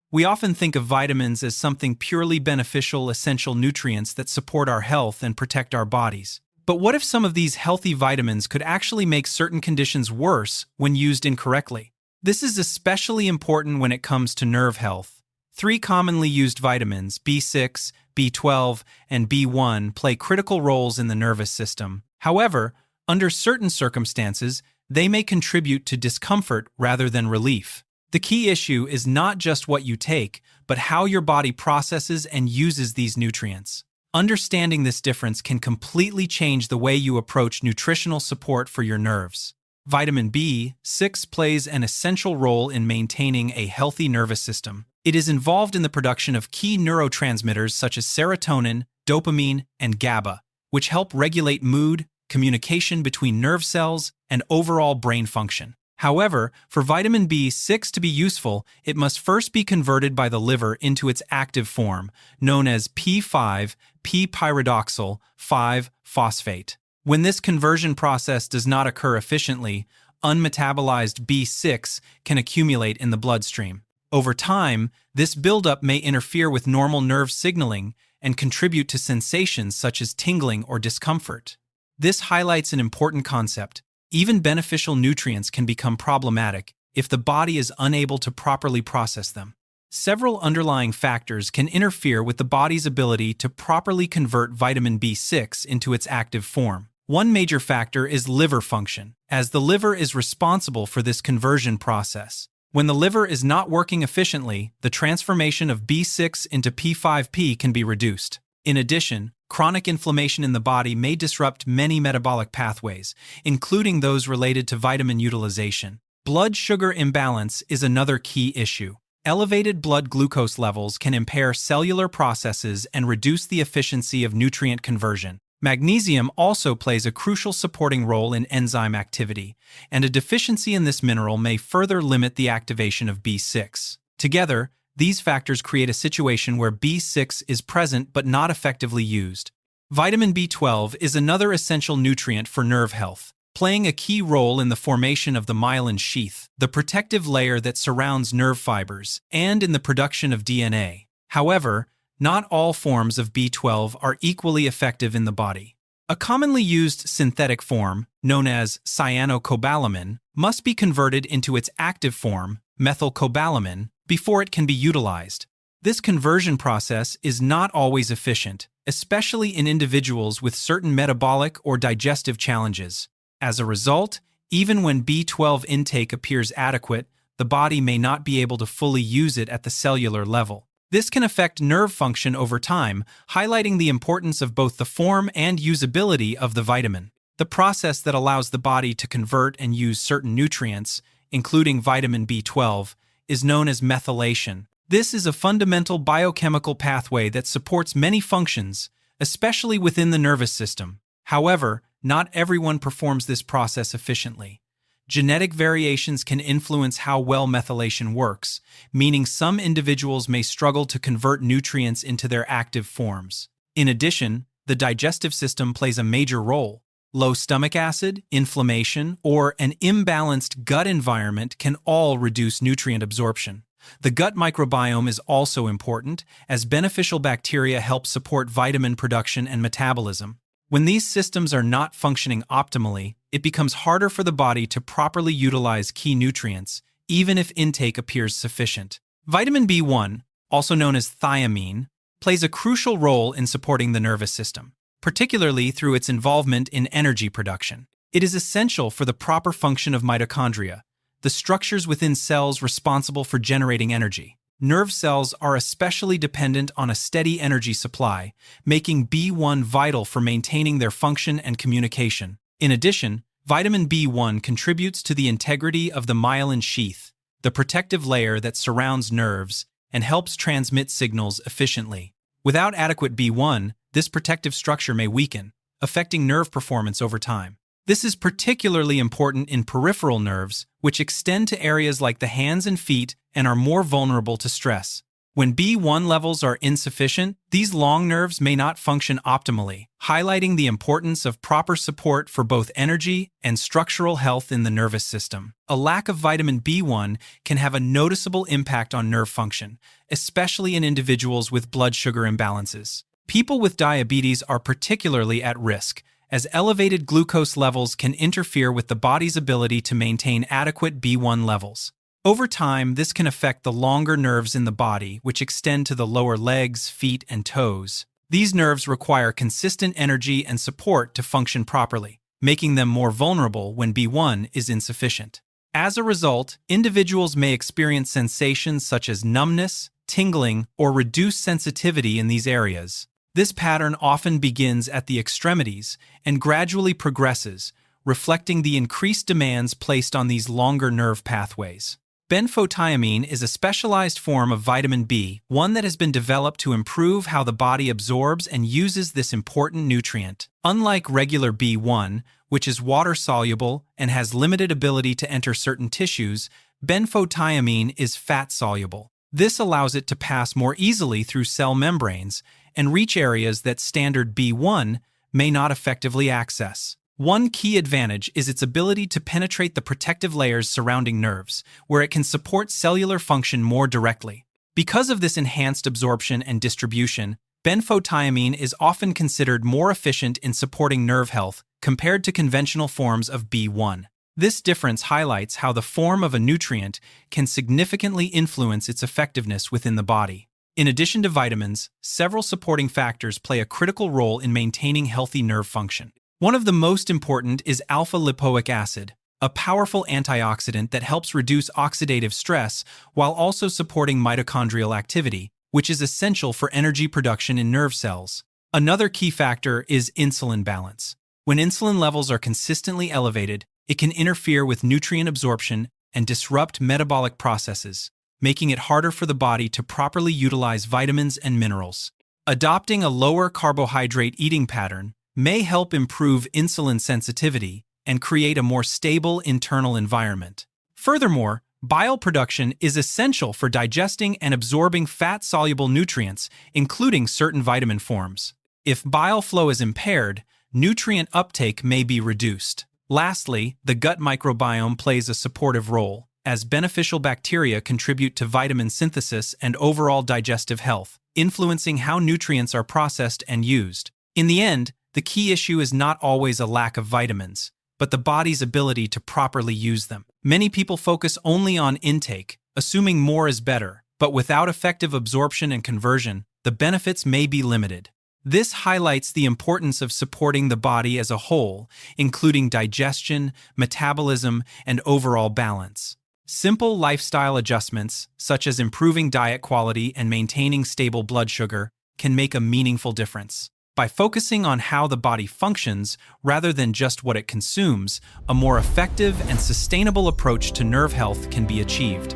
We often think of vitamins as something purely beneficial, essential nutrients that support our health and protect our bodies. But what if some of these healthy vitamins could actually make certain conditions worse when used incorrectly? This is especially important when it comes to nerve health. 3 commonly used vitamins, B6, B12, and B1, play critical roles in the nervous system. However, under certain circumstances, they may contribute to discomfort rather than relief. The key issue is not just what you take, but how your body processes and uses these nutrients. Understanding this difference can completely change the way you approach nutritional support for your nerves. Vitamin B6 plays an essential role in maintaining a healthy nervous system. It is involved in the production of key neurotransmitters such as serotonin, dopamine, and GABA, which help regulate mood, communication between nerve cells, and overall brain function. However, for vitamin B6 to be useful, it must first be converted by the liver into its active form, known as p-pyridoxal 5-phosphate. When this conversion process does not occur efficiently, unmetabolized B6 can accumulate in the bloodstream. Over time, this buildup may interfere with normal nerve signaling and contribute to sensations such as tingling or discomfort. This highlights an important concept. Even beneficial nutrients can become problematic if the body is unable to properly process them. Several underlying factors can interfere with the body's ability to properly convert vitamin B6 into its active form. One major factor is liver function, as the liver is responsible for this conversion process. When the liver is not working efficiently, the transformation of B6 into P5P can be reduced. In addition, chronic inflammation in the body may disrupt many metabolic pathways, including those related to vitamin utilization. Blood sugar imbalance is another key issue. Elevated blood glucose levels can impair cellular processes and reduce the efficiency of nutrient conversion. Magnesium also plays a crucial supporting role in enzyme activity, and a deficiency in this mineral may further limit the activation of B6. Together, these factors create a situation where B6 is present but not effectively used. Vitamin B12 is another essential nutrient for nerve health, playing a key role in the formation of the myelin sheath, the protective layer that surrounds nerve fibers, and in the production of DNA. However, not all forms of B12 are equally effective in the body. A commonly used synthetic form, known as cyanocobalamin, must be converted into its active form, methylcobalamin, before it can be utilized. This conversion process is not always efficient, especially in individuals with certain metabolic or digestive challenges. As a result, even when B12 intake appears adequate, the body may not be able to fully use it at the cellular level. This can affect nerve function over time, highlighting the importance of both the form and usability of the vitamin. The process that allows the body to convert and use certain nutrients, including vitamin B12, is known as methylation. This is a fundamental biochemical pathway that supports many functions, especially within the nervous system. However, not everyone performs this process efficiently. Genetic variations can influence how well methylation works, meaning some individuals may struggle to convert nutrients into their active forms. In addition, the digestive system plays a major role. Low stomach acid, inflammation, or an imbalanced gut environment can all reduce nutrient absorption. The gut microbiome is also important, as beneficial bacteria help support vitamin production and metabolism. When these systems are not functioning optimally, it becomes harder for the body to properly utilize key nutrients, even if intake appears sufficient. Vitamin B1, also known as thiamine, plays a crucial role in supporting the nervous system, particularly through its involvement in energy production. It is essential for the proper function of mitochondria, the structures within cells responsible for generating energy. Nerve cells are especially dependent on a steady energy supply, making B1 vital for maintaining their function and communication. In addition, vitamin B1 contributes to the integrity of the myelin sheath, the protective layer that surrounds nerves, and helps transmit signals efficiently. Without adequate B1, this protective structure may weaken, affecting nerve performance over time. This is particularly important in peripheral nerves, which extend to areas like the hands and feet and are more vulnerable to stress. When B1 levels are insufficient, these long nerves may not function optimally, highlighting the importance of proper support for both energy and structural health in the nervous system. A lack of vitamin B1 can have a noticeable impact on nerve function, especially in individuals with blood sugar imbalances. People with diabetes are particularly at risk, as elevated glucose levels can interfere with the body's ability to maintain adequate B1 levels. Over time, this can affect the longer nerves in the body, which extend to the lower legs, feet, and toes. These nerves require consistent energy and support to function properly, making them more vulnerable when B1 is insufficient. As a result, individuals may experience sensations such as numbness, tingling, or reduced sensitivity in these areas. This pattern often begins at the extremities and gradually progresses, reflecting the increased demands placed on these longer nerve pathways. Benfotiamine is a specialized form of vitamin B, one that has been developed to improve how the body absorbs and uses this important nutrient. Unlike regular B1, which is water-soluble and has limited ability to enter certain tissues, benfotiamine is fat-soluble. This allows it to pass more easily through cell membranes and reach areas that standard B1 may not effectively access. One key advantage is its ability to penetrate the protective layers surrounding nerves, where it can support cellular function more directly. Because of this enhanced absorption and distribution, benfotiamine is often considered more efficient in supporting nerve health compared to conventional forms of B1. This difference highlights how the form of a nutrient can significantly influence its effectiveness within the body. In addition to vitamins, several supporting factors play a critical role in maintaining healthy nerve function. One of the most important is alpha-lipoic acid, a powerful antioxidant that helps reduce oxidative stress while also supporting mitochondrial activity, which is essential for energy production in nerve cells. Another key factor is insulin balance. When insulin levels are consistently elevated, it can interfere with nutrient absorption and disrupt metabolic processes, making it harder for the body to properly utilize vitamins and minerals. Adopting a lower carbohydrate eating pattern may help improve insulin sensitivity and create a more stable internal environment. Furthermore, bile production is essential for digesting and absorbing fat-soluble nutrients, including certain vitamin forms. If bile flow is impaired, nutrient uptake may be reduced. Lastly, the gut microbiome plays a supportive role, as beneficial bacteria contribute to vitamin synthesis and overall digestive health, influencing how nutrients are processed and used. In the end, the key issue is not always a lack of vitamins, but the body's ability to properly use them. Many people focus only on intake, assuming more is better, but without effective absorption and conversion, the benefits may be limited. This highlights the importance of supporting the body as a whole, including digestion, metabolism, and overall balance. Simple lifestyle adjustments, such as improving diet quality and maintaining stable blood sugar, can make a meaningful difference. By focusing on how the body functions rather than just what it consumes, a more effective and sustainable approach to nerve health can be achieved.